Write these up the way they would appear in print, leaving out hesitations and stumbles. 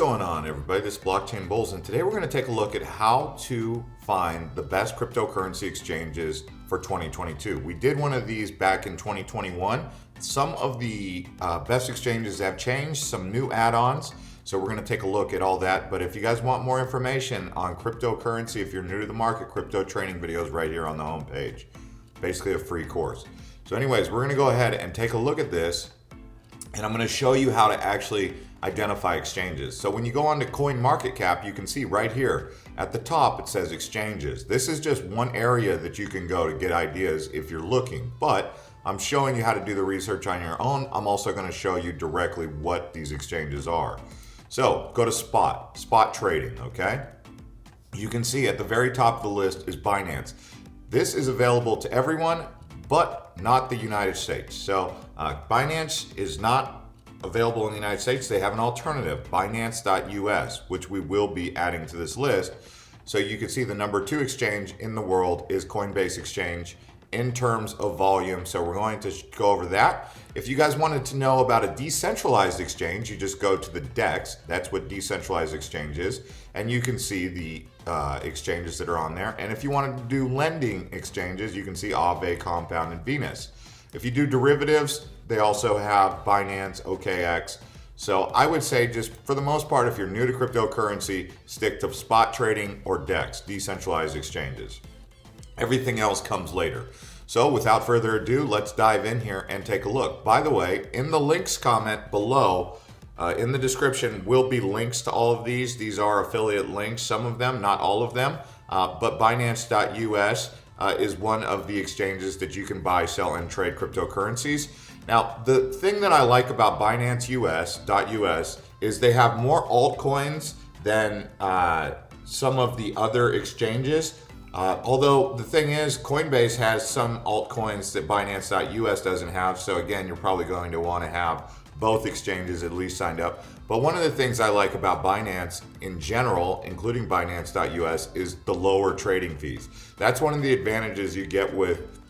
going on, everybody? This is Blockchain Bullz, and today we're going to take a look at how to find the best cryptocurrency exchanges for 2022. We did one of these back in 2021. Some of the best exchanges have changed, some new add-ons, so we're going to take a look at all that. But if you guys want more information on cryptocurrency, if you're new to the market, crypto training videos right here on the homepage. Basically a free course. So anyways, we're going to go ahead and take a look at this, and I'm going to show you how to actually identify exchanges. So when you go on to CoinMarketCap, you can see right here at the top it says exchanges. This is just one area that you can go to get ideas if you're looking, but I'm showing you how to do the research on your own. I'm also going to show you directly what these exchanges are. So go to spot trading, okay? You can see at the very top of the list is Binance. This is available to everyone, but not the United States. So Binance is not available in the United States. They have an alternative, Binance.us, which we will be adding to this list. So you can see the number 2 exchange in the world is Coinbase Exchange in terms of volume. So we're going to go over that. If you guys wanted to know about a decentralized exchange, you just go to the DEX. That's what decentralized exchange is. And you can see the exchanges that are on there. And if you wanted to do lending exchanges, you can see Aave, Compound, and Venus. If you do derivatives, they also have Binance, OKX. So I would say just for the most part, if you're new to cryptocurrency, stick to spot trading or DEX, decentralized exchanges. Everything else comes later. So without further ado, let's dive in here and take a look. By the way, in the links comment below, in the description will be links to all of these. These are affiliate links, some of them, not all of them, but Binance.us is one of the exchanges that you can buy, sell, and trade cryptocurrencies. Now, the thing that I like about Binance.us is they have more altcoins than some of the other exchanges. Although the thing is, Coinbase has some altcoins that Binance.us doesn't have. So again, you're probably going to want to have both exchanges at least signed up. But one of the things I like about Binance in general, including Binance.us, is the lower trading fees. That's one of the advantages you get with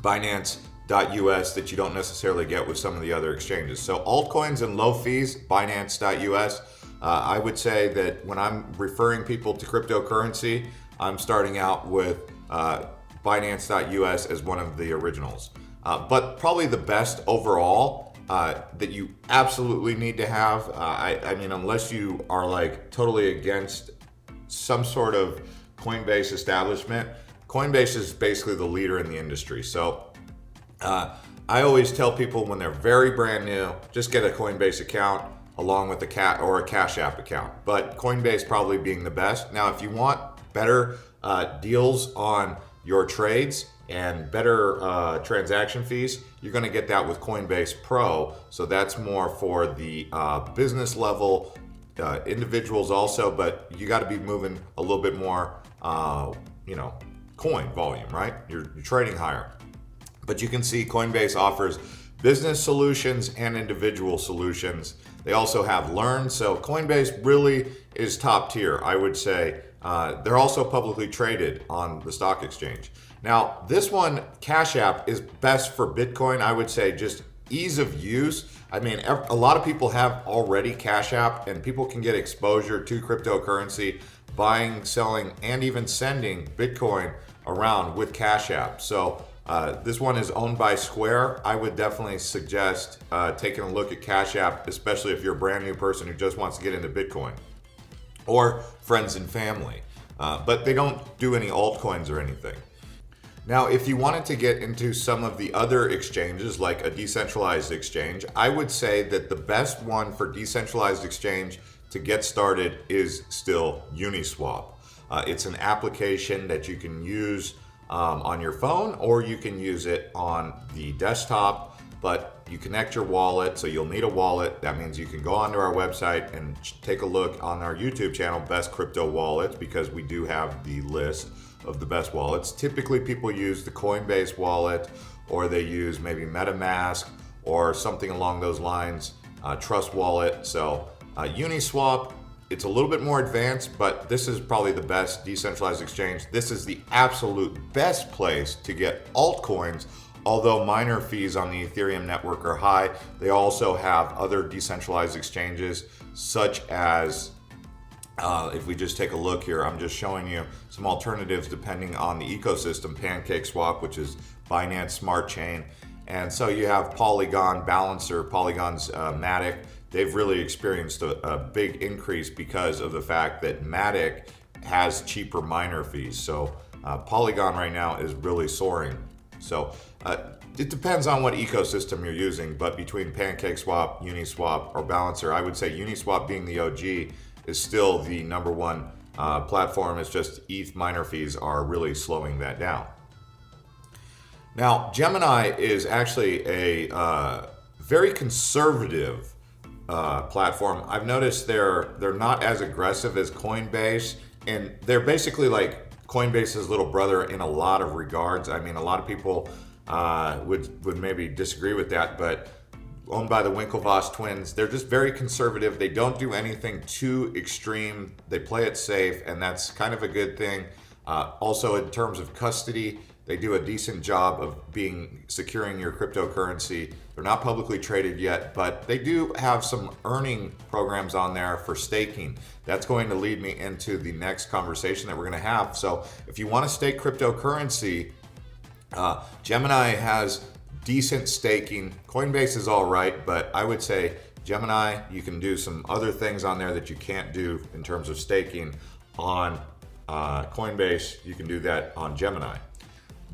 Binance.us that you don't necessarily get with some of the other exchanges. So altcoins and low fees, Binance.us. I would say that when I'm referring people to cryptocurrency, I'm starting out with Binance.us as one of the originals. But probably the best overall that you absolutely need to have, I mean, unless you are like totally against some sort of Coinbase establishment, Coinbase is basically the leader in the industry. So I always tell people when they're very brand new, just get a Coinbase account along with a CashApp account. But Coinbase probably being the best. Now, if you want better deals on your trades and better transaction fees, you're going to get that with Coinbase Pro. So that's more for the business level individuals also, but you got to be moving a little bit more, coin volume, right? You're trading higher. But you can see Coinbase offers business solutions and individual solutions. They also have Learn. So Coinbase really is top tier, I would say. They're also publicly traded on the stock exchange. Now, this one, CashApp, is best for Bitcoin. I would say just ease of use. I mean, a lot of people have already CashApp, and people can get exposure to cryptocurrency, buying, selling, and even sending Bitcoin around with CashApp. So this one is owned by Square. I would definitely suggest taking a look at CashApp, especially if you're a brand new person who just wants to get into Bitcoin, or friends and family. But they don't do any altcoins or anything. Now, if you wanted to get into some of the other exchanges, like a decentralized exchange, I would say that the best one for decentralized exchange to get started is still Uniswap. It's an application that you can use on your phone, or you can use it on the desktop, but you connect your wallet, so you'll need a wallet. That means you can go onto our website and take a look on our YouTube channel, Best Crypto Wallets, because we do have the list of the best wallets. Typically people use the Coinbase wallet, or they use maybe MetaMask or something along those lines, Trust Wallet. So Uniswap, it's a little bit more advanced, but this is probably the best decentralized exchange. This is the absolute best place to get altcoins Although miner fees on the Ethereum network are high, they also have other decentralized exchanges such as if we just take a look here, I'm just showing you some alternatives depending on the ecosystem. PancakeSwap, which is Binance Smart Chain. And so you have Polygon, Balancer, Polygon's Matic. They've really experienced a big increase because of the fact that Matic has cheaper miner fees. So Polygon right now is really soaring. So it depends on what ecosystem you're using, but between PancakeSwap, Uniswap, or Balancer, I would say Uniswap being the OG is still the number one platform. It's just ETH miner fees are really slowing that down. Now, Gemini is actually a very conservative platform. I've noticed they're not as aggressive as Coinbase, and they're basically like Coinbase's little brother in a lot of regards. I mean, a lot of people would maybe disagree with that, but owned by the Winklevoss twins, they're just very conservative. They don't do anything too extreme. They play it safe, and that's kind of a good thing. Also, in terms of custody, they do a decent job of securing your cryptocurrency. They're not publicly traded yet, but they do have some earning programs on there for staking. That's going to lead me into the next conversation that we're going to have. So if you want to stake cryptocurrency, Gemini has decent staking. Coinbase is all right, but I would say Gemini, you can do some other things on there that you can't do in terms of staking on Coinbase. You can do that on Gemini.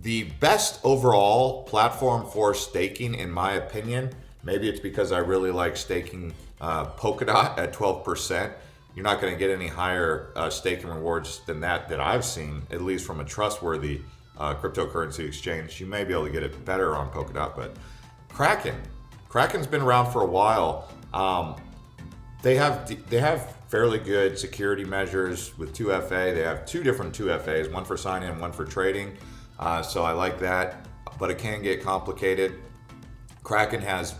The best overall platform for staking, in my opinion, maybe it's because I really like staking Polkadot at 12%. You're not going to get any higher staking rewards than that I've seen, at least from a trustworthy cryptocurrency exchange. You may be able to get it better on Polkadot, but Kraken's been around for a while. They have fairly good security measures with 2FA. They have two different 2FAs, one for sign-in and one for trading. So I like that, but it can get complicated. Kraken has,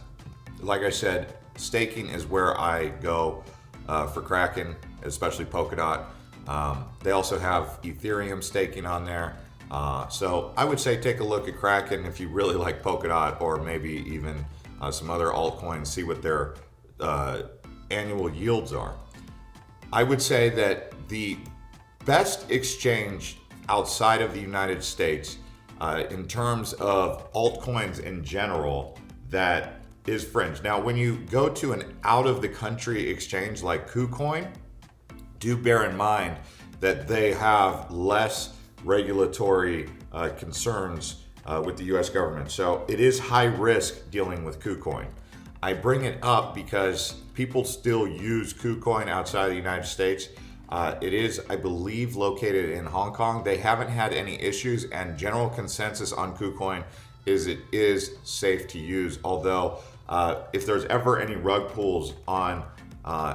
like I said, staking is where I go for Kraken, especially Polkadot. They also have Ethereum staking on there. So I would say take a look at Kraken if you really like Polkadot, or maybe even some other altcoins, see what their annual yields are. I would say that the best exchange outside of the United States in terms of altcoins in general that is Fringe. Now, when you go to an out of the country exchange like Kucoin, do bear in mind that they have less regulatory concerns with the US government. So it is high risk dealing with Kucoin. I bring it up because people still use Kucoin outside of the United States. It is, I believe, located in Hong Kong. They haven't had any issues, and general consensus on Kucoin is it is safe to use. Although, if there's ever any rug pulls on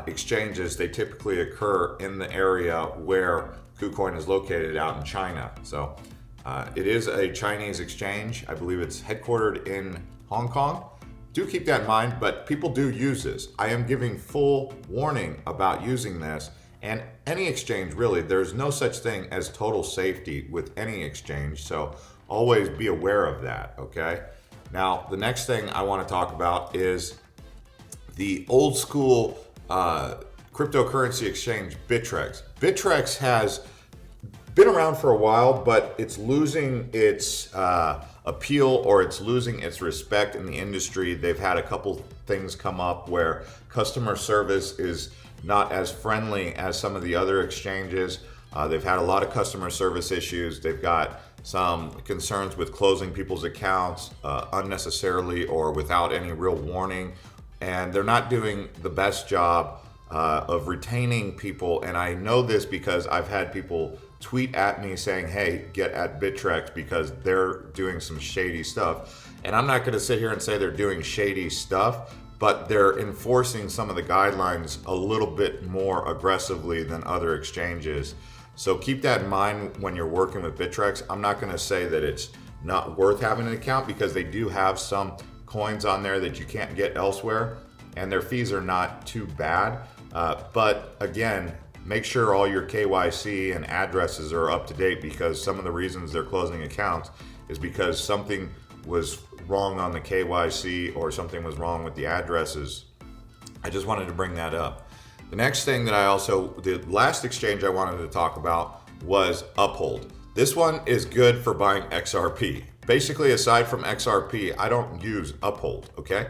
exchanges, they typically occur in the area where Kucoin is located out in China. So it is a Chinese exchange. I believe it's headquartered in Hong Kong. Do keep that in mind, but people do use this. I am giving full warning about using this. And any exchange, really, there's no such thing as total safety with any exchange. So always be aware of that, okay? Now, the next thing I want to talk about is the old school cryptocurrency exchange, Bittrex. Bittrex has been around for a while, but it's losing its appeal, or it's losing its respect in the industry. They've had a couple things come up where customer service is not as friendly as some of the other exchanges. They've had a lot of customer service issues. They've got some concerns with closing people's accounts unnecessarily or without any real warning. And they're not doing the best job of retaining people. And I know this because I've had people tweet at me saying, hey, get at Bittrex because they're doing some shady stuff. And I'm not going to sit here and say they're doing shady stuff, but they're enforcing some of the guidelines a little bit more aggressively than other exchanges. So keep that in mind when you're working with Bittrex. I'm not going to say that it's not worth having an account because they do have some coins on there that you can't get elsewhere, and their fees are not too bad. But again, make sure all your KYC and addresses are up to date, because some of the reasons they're closing accounts is because something was wrong on the KYC or something was wrong with the addresses. I just wanted to bring that up. The next thing that the last exchange I wanted to talk about was Uphold. This one is good for buying XRP. Basically, aside from XRP, I don't use Uphold, okay?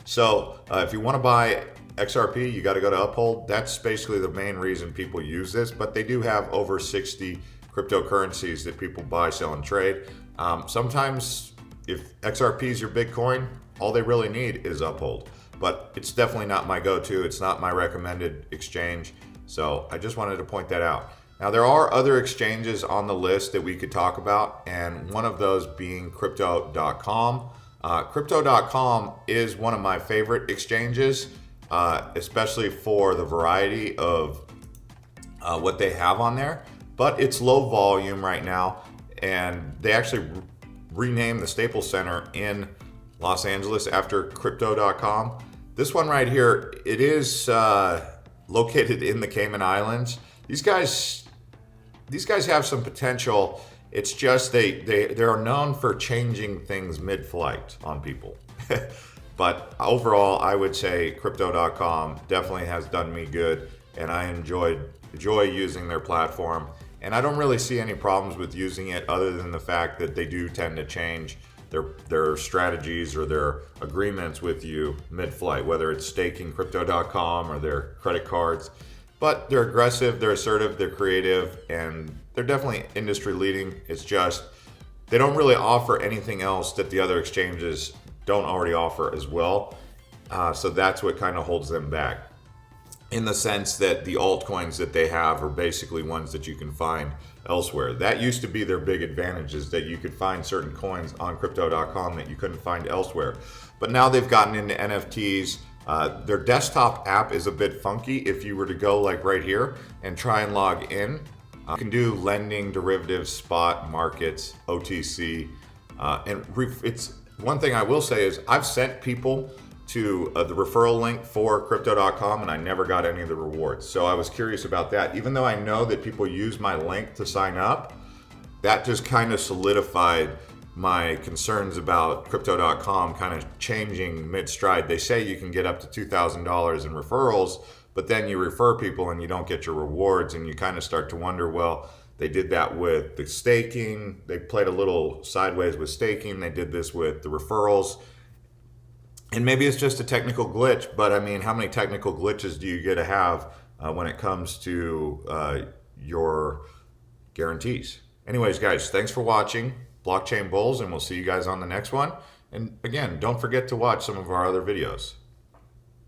So if you want to buy XRP, you got to go to Uphold. That's basically the main reason people use this, but they do have over 60 cryptocurrencies that people buy, sell, and trade. Sometimes if XRP is your Bitcoin, all they really need is Uphold. But it's definitely not my go-to. It's not my recommended exchange. So I just wanted to point that out. Now, there are other exchanges on the list that we could talk about, and one of those being Crypto.com. Crypto.com is one of my favorite exchanges, especially for the variety of what they have on there. But it's low volume right now, and they actually renamed the Staples Center in Los Angeles after Crypto.com. This one right here, it is located in the Cayman Islands. These guys have some potential. It's just they are known for changing things mid-flight on people. But overall, I would say Crypto.com definitely has done me good, and I enjoy using their platform. And I don't really see any problems with using it other than the fact that they do tend to change their strategies or their agreements with you mid-flight, whether it's staking Crypto.com or their credit cards. But they're aggressive, they're assertive, they're creative, and they're definitely industry leading. It's just they don't really offer anything else that the other exchanges don't already offer as well. So that's what kind of holds them back, in the sense that the altcoins that they have are basically ones that you can find elsewhere. That used to be their big advantage, is that you could find certain coins on Crypto.com that you couldn't find elsewhere. But now they've gotten into NFTs. Their desktop app is a bit funky. If you were to go like right here and try and log in, you can do lending, derivatives, spot, markets, OTC. It's one thing I will say is I've sent people to the referral link for Crypto.com, and I never got any of the rewards. So I was curious about that. Even though I know that people use my link to sign up, that just kind of solidified my concerns about Crypto.com kind of changing mid-stride. They say you can get up to $2,000 in referrals, but then you refer people and you don't get your rewards, and you kind of start to wonder, well, they did that with the staking. They played a little sideways with staking. They did this with the referrals. And maybe it's just a technical glitch, but I mean, how many technical glitches do you get to have when it comes to your guarantees? Anyways, guys, thanks for watching Blockchain Bullz, and we'll see you guys on the next one. And again, don't forget to watch some of our other videos.